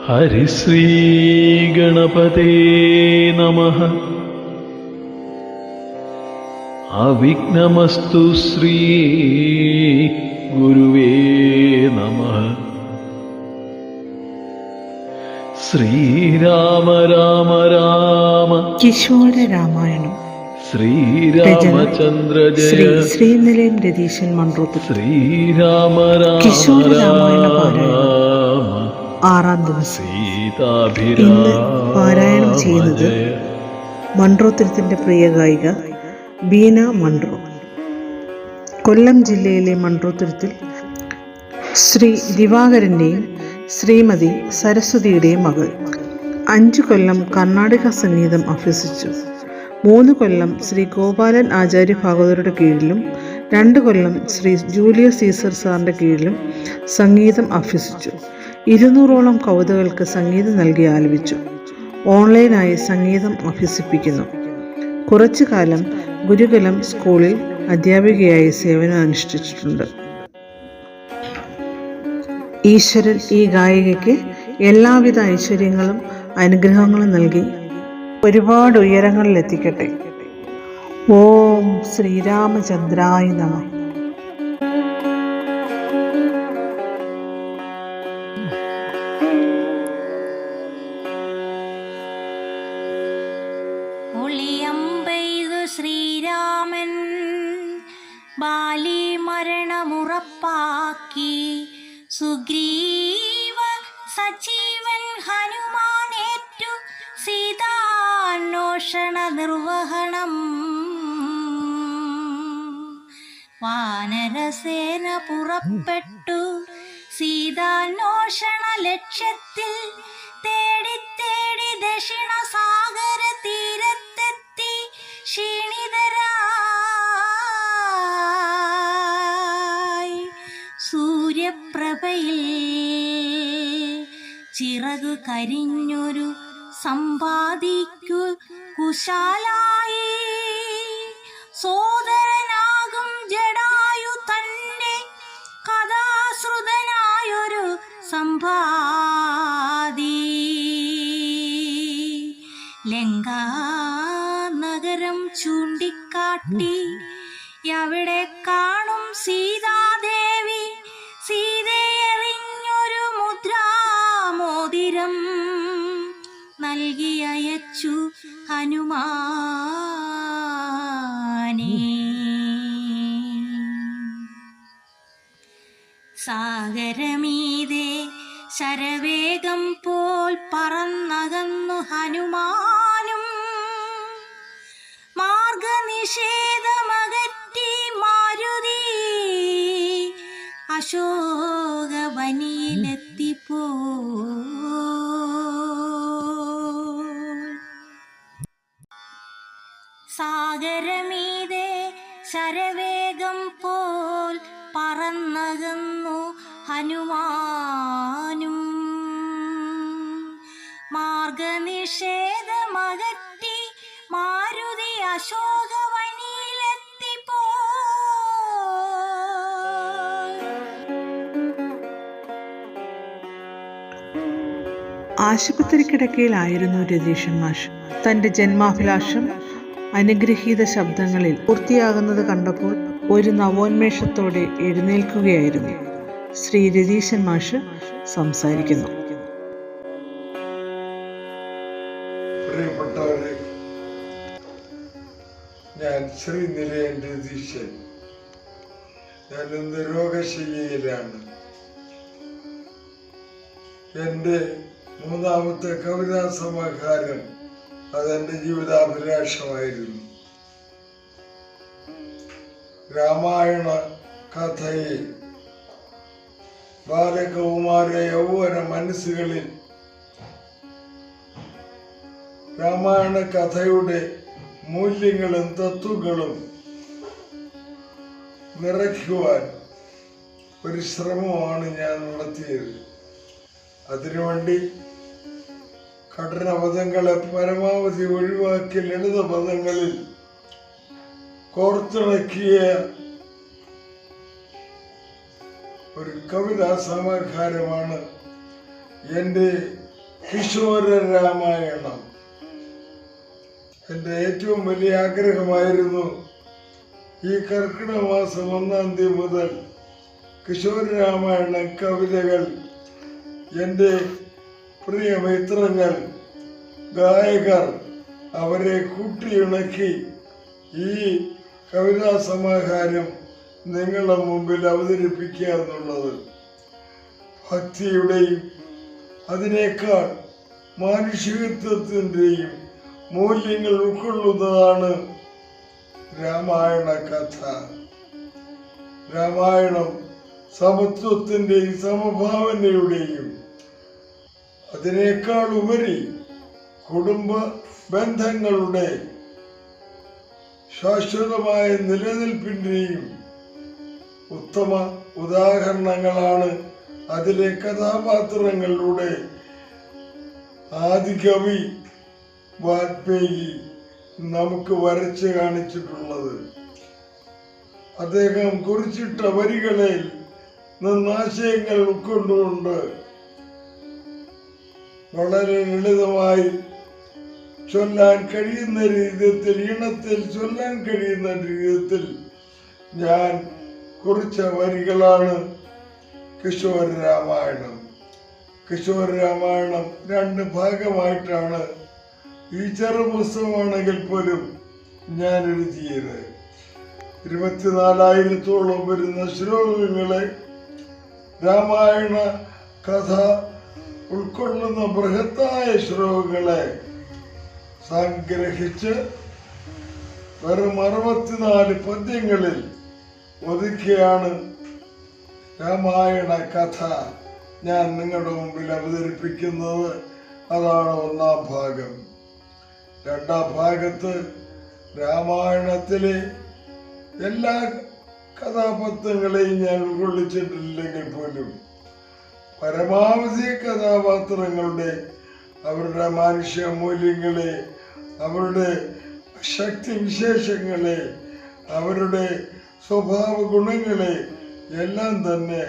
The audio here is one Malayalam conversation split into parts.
ഹരിശ്രീ ഗണപതേ നമഃ. അവിഘ്നമസ്തു ശ്രീ ഗുരുവേ നമഃ. ശ്രീരാമ രാമ രാമ കിശോര രാമായണം. ശ്രീരാമചന്ദ്ര ജയ. ശ്രീനിലയം രതീശൻ മൺറോത്ത്. ശ്രീരാമ കിശോര രാമായണ രാമ പാരായണം 6-ാം ദിവസം. സീതാഭിരാമ ഇന്ന് പാരായണം ചെയ്യുന്നത് മൺറോത്തുരുത്തിന്റെ പ്രിയ ഗായിക ബീന മൺറോ. കൊല്ലം ജില്ലയിലെ മൺറോത്തുരുത്തിൽ ശ്രീ ദിവാകരന്റെയും ശ്രീമതി സരസ്വതിയുടെയും മകൾ. 5 കൊല്ലം കർണാടക സംഗീതം അഭ്യസിച്ചു. 3 കൊല്ലം ശ്രീ ഗോപാലൻ ആചാര്യ ഭാഗവതരുടെ കീഴിലും 2 കൊല്ലം ശ്രീ ജൂലിയസ് സീസർ സാറിന്റെ കീഴിലും സംഗീതം അഭ്യസിച്ചു. 200ഓളം കവിതകൾക്ക് സംഗീതം നൽകി ആലപിച്ചു. ഓൺലൈനായി സംഗീതം അഭ്യസിപ്പിക്കുന്നു. കുറച്ചു കാലം ഗുരുകുലം സ്കൂളിൽ അധ്യാപികയായി സേവനം അനുഷ്ഠിച്ചിട്ടുണ്ട്. ഈശ്വരൻ ഈ ഗായികയ്ക്ക് എല്ലാവിധ ഐശ്വര്യങ്ങളും അനുഗ്രഹങ്ങളും നൽകി ഒരുപാട് ഉയരങ്ങളിൽ എത്തിക്കട്ടെ. ഓം ശ്രീരാമചന്ദ്രായ നമഃ. ഒളിയമ്പെയ്തു ശ്രീരാമൻ ബാലി മരണമുറപ്പാക്കി. സുഗ്രീവ സജീവൻ ഹനുമാനേറ്റു സീതാന്വേഷണ നിർവഹണം. വാനരസേന പുറപ്പെട്ടു സീതാന്വേഷണ ലക്ഷ്യത്തിൽ. തേടി തേടി ദക്ഷിണ സാഗര തീരത്തെത്തി ക്ഷീണിതരായി. സൂര്യപ്രഭയിൽ ചിറകു കരിഞ്ഞൊരു സമ്പാദിക്കു കുശാലായി. സോദരനാകും ജടായു തന്റെ കഥാശ്രുതനായൊരു സമ്പാദി. ലങ്കാനഗരം ചൂണ്ടിക്കാട്ടി അവിടെ കാണും സീതാദേവി. സീതയെറിഞ്ഞൊരു മുദ്രാമോതിരം നൽകി അയച്ചു ഹനുമാനേ. സാഗരമീതെ ശരവേഗം പോൽ പറന്നകന്നു ഹനുമാനും. മാർഗനിഷേധമകറ്റി മാരുതി അശോകവനിയിലെത്തിപ്പോ. സാഗരമീതെ ശരവേഗം പോൽ പറന്നകന്നു ഹനുമാനും. മാർഗനിഷേധമകറ്റി മാരുതി അശോകവനിയിലെത്തിപ്പോ. ആശുപത്രിക്കിടക്കയിലായിരുന്നു രതീശൻ മാഷ്. തന്റെ ജന്മാഭിലാഷം അനുഗ്രഹീത ശബ്ദങ്ങളിൽ പൂർത്തിയാകുന്നത് കണ്ടപ്പോൾ ഒരു നവോന്മേഷത്തോടെ എഴുന്നേൽക്കുകയായിരുന്നു. ശ്രീ രതീശൻ മാഷ് സംസാരിക്കുന്നു. പ്രിയപ്പെട്ടവരെ, ഞാൻ ശ്രീനിലയം രതീശൻ. ഞാൻ ഇന്ന് രോഗശയ്യയിലാണ്. എൻ്റെ 3ാമത്തെ കവിതാ സമാഹാരം അതെൻ്റെ ജീവിതാഭിലാഷമായിരുന്നു. രാമായണ കഥയെ ബാലകൗമാര യൗവന മനസ്സുകളിൽ രാമായണ കഥയുടെ മൂല്യങ്ങളും തത്വങ്ങളും നിറയ്ക്കുവാൻ ഒരു ശ്രമമാണ് ഞാൻ നടത്തിയത്. അതിനുവേണ്ടി കഠിന പദങ്ങളെ പരമാവധി ഒഴിവാക്കി ലളിത പദങ്ങളിൽ കോർത്തിണക്കിയ ഒരു കവിതാ സമാഹാരമാണ് എൻ്റെ കിശോര രാമായണം. എൻ്റെ ഏറ്റവും വലിയ ആഗ്രഹമായിരുന്നു ഈ കർക്കിടക മാസം 1-ാം തീയതി മുതൽ കിശോര രാമായണ കവിതകൾ എൻ്റെ പ്രിയ മിത്രങ്ങൾ, ഗായകർ അവരെ കൂട്ടിയിണക്കി ഈ കവിതാ സമാഹാരം നിങ്ങളുടെ മുമ്പിൽ അവതരിപ്പിക്കുക എന്നുള്ളത് ഭക്തിയുടെയും അതിനേക്കാൾ മാനുഷികത്വത്തിൻ്റെയും മൂല്യങ്ങൾ ഉൾക്കൊള്ളുന്നതാണ് രാമായണ കഥ. രാമായണം സമത്വത്തിൻ്റെയും സമഭാവനയുടെയും അതിനേക്കാൾ ഉപരി കുടുംബ ബന്ധങ്ങളുടെ ശാശ്വതമായ നിലനിൽപ്പിൻ്റെയും ഉത്തമ ഉദാഹരണങ്ങളാണ് അതിലെ കഥാപാത്രങ്ങളിലൂടെ ആദികവി വാൽമീകി നമുക്ക് വരച്ച് കാണിച്ചിട്ടുള്ളത്. അദ്ദേഹം കുറിച്ചിട്ട വരികളിൽ നിന്നാശയങ്ങൾ ഉൾക്കൊണ്ടുകൊണ്ട് വളരെ ലളിതമായി ചൊല്ലാൻ കഴിയുന്ന രീതിയിൽ, ഈണത്തിൽ ചൊല്ലാൻ കഴിയുന്ന രീതിയിൽ ഞാൻ കുറിച്ച വരികളാണ് കിശോര രാമായണം. കിശോര രാമായണം 2 ഭാഗമായിട്ടാണ് ഈ ചെറു പുസ്തകമാണെങ്കിൽ പോലും ഞാൻ എഴുതിയത്. 24,000-ഓളം വരുന്ന ശ്ലോകങ്ങളെ രാമായണ കഥ ഉൾക്കൊള്ളുന്ന ബൃഹത്തായ ശ്ലോകങ്ങളെ സംഗ്രഹിച്ച് വെറും 64 പദ്യങ്ങളിൽ ഒതുക്കിയാണ് രാമായണ കഥ ഞാൻ നിങ്ങളുടെ മുമ്പിൽ അവതരിപ്പിക്കുന്നത്. അതാണ് 1-ാം ഭാഗം. 2-ാം ഭാഗത്ത് രാമായണത്തിലെ എല്ലാ കഥാപാത്രങ്ങളെയും ഞാൻ ഉൾക്കൊള്ളിച്ചിട്ടില്ലെങ്കിൽ പോലും പരമാവധി കഥാപാത്രങ്ങളുടെ അവരുടെ മാനുഷിക മൂല്യങ്ങളെ, അവരുടെ ശക്തിവിശേഷങ്ങളെ, അവരുടെ സ്വഭാവ ഗുണങ്ങളെ എല്ലാം തന്നെ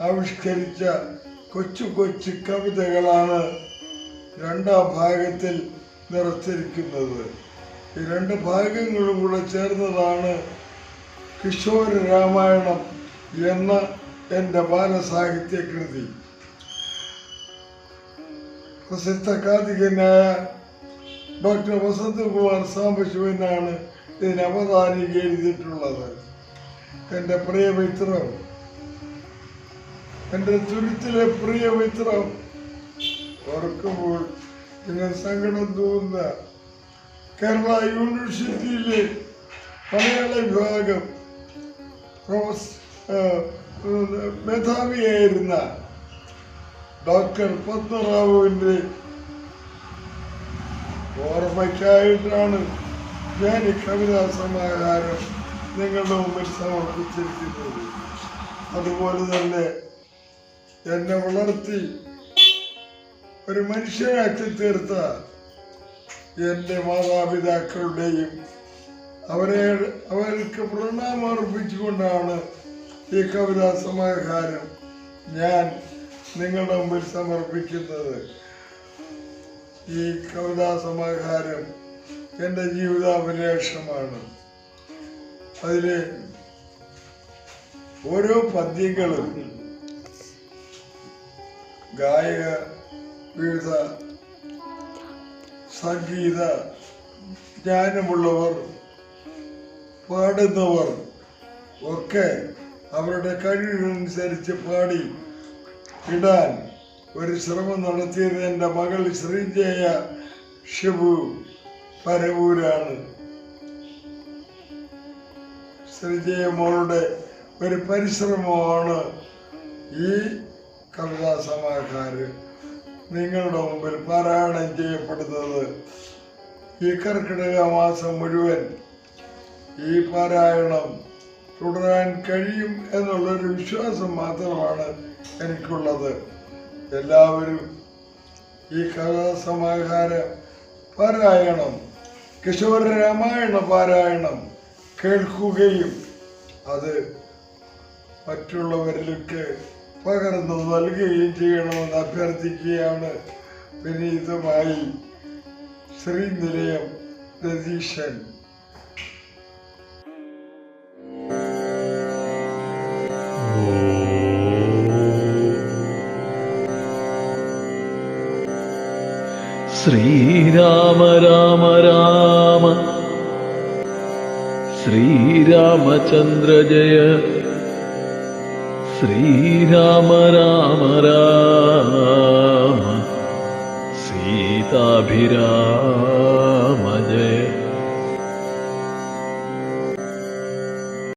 ആവിഷ്കരിച്ച കൊച്ചു കൊച്ചു കവിതകളാണ് 2-ാം ഭാഗത്തിൽ നിറച്ചിരിക്കുന്നത്. ഈ 2 ഭാഗങ്ങളും കൂടെ ചേർന്നതാണ് കിശോര രാമായണം എന്ന എൻ്റെ ബാലസാഹിത്യ കൃതി. പ്രസിദ്ധ കാഥികനായ ഡോക്ടർ വസന്തകുമാർ സാംബശിവനാണ് ഇതിന് അവതാരിക എഴുതിയിട്ടുള്ളത്. എൻ്റെ പ്രിയമിത്രം, എൻ്റെ തുരുത്തിലെ പ്രിയമിത്രം, ഓർക്കുമ്പോൾ നിങ്ങൾ സങ്കടം തോന്നുന്ന കേരള യൂണിവേഴ്സിറ്റിയിലെ മലയാള വിഭാഗം മേധാവിയായിരുന്ന ഡോക്ടർ പത്മറാവുവിൻ്റെ ഓർമ്മയ്ക്കായിട്ടാണ് ഞാൻ ഈ കവിതാ സമാഹാരം നിങ്ങളുടെ മുമ്പിൽ സമർപ്പിച്ചിരിക്കുന്നത്. അതുപോലെ തന്നെ എന്നെ വളർത്തി ഒരു മനുഷ്യനാക്കി തീർത്ത എൻ്റെ മാതാപിതാക്കളുടെയും അവർക്ക് പ്രണാമർപ്പിച്ചുകൊണ്ടാണ് ഈ കവിതാ സമാഹാരം ഞാൻ നിങ്ങളുടെ മുമ്പിൽ സമർപ്പിക്കുന്നത്. ഈ കവിതാ സമാഹാരം എൻ്റെ ജീവിതാഭിലാഷമാണ്. അതിലെ ഓരോ പദ്യങ്ങളും ഗായക, വിവിധ സംഗീത ജ്ഞാനമുള്ളവർ, പാടുന്നവർ ഒക്കെ അവരുടെ കഴിവിനനുസരിച്ച് പാടി ഇടാൻ ഒരു ശ്രമം നടത്തിയത് എൻ്റെ മകൾ ശ്രീജയ ഷിബു പരവൂരാണ്. ശ്രീജയ മോളുടെ ഒരു പരിശ്രമമാണ് ഈ കവിതാ സമാഹാരം നിങ്ങളുടെ മുമ്പിൽ പാരായണം ചെയ്യപ്പെടുന്നത്. ഈ കർക്കിടക മാസം മുഴുവൻ ഈ പാരായണം തുടരാൻ കഴിയും എന്നുള്ളൊരു വിശ്വാസം മാത്രമാണ് എനിക്കുള്ളത്. എല്ലാവരും ഈ കഥാസമാഹാര പാരായണം കിശോര രാമായണ പാരായണം കേൾക്കുകയും അത് മറ്റുള്ളവരിലേക്ക് പകർന്നു നൽകുകയും ചെയ്യണമെന്ന് അഭ്യർത്ഥിക്കുകയാണ് വിനീതമായി ശ്രീനിലയം രതീശൻ. ശ്രീരാമ രാമ രാമ ശ്രീരാമചന്ദ്ര ജയ ശ്രീരാമ രാമ രാമ സീതാഭിരാമ.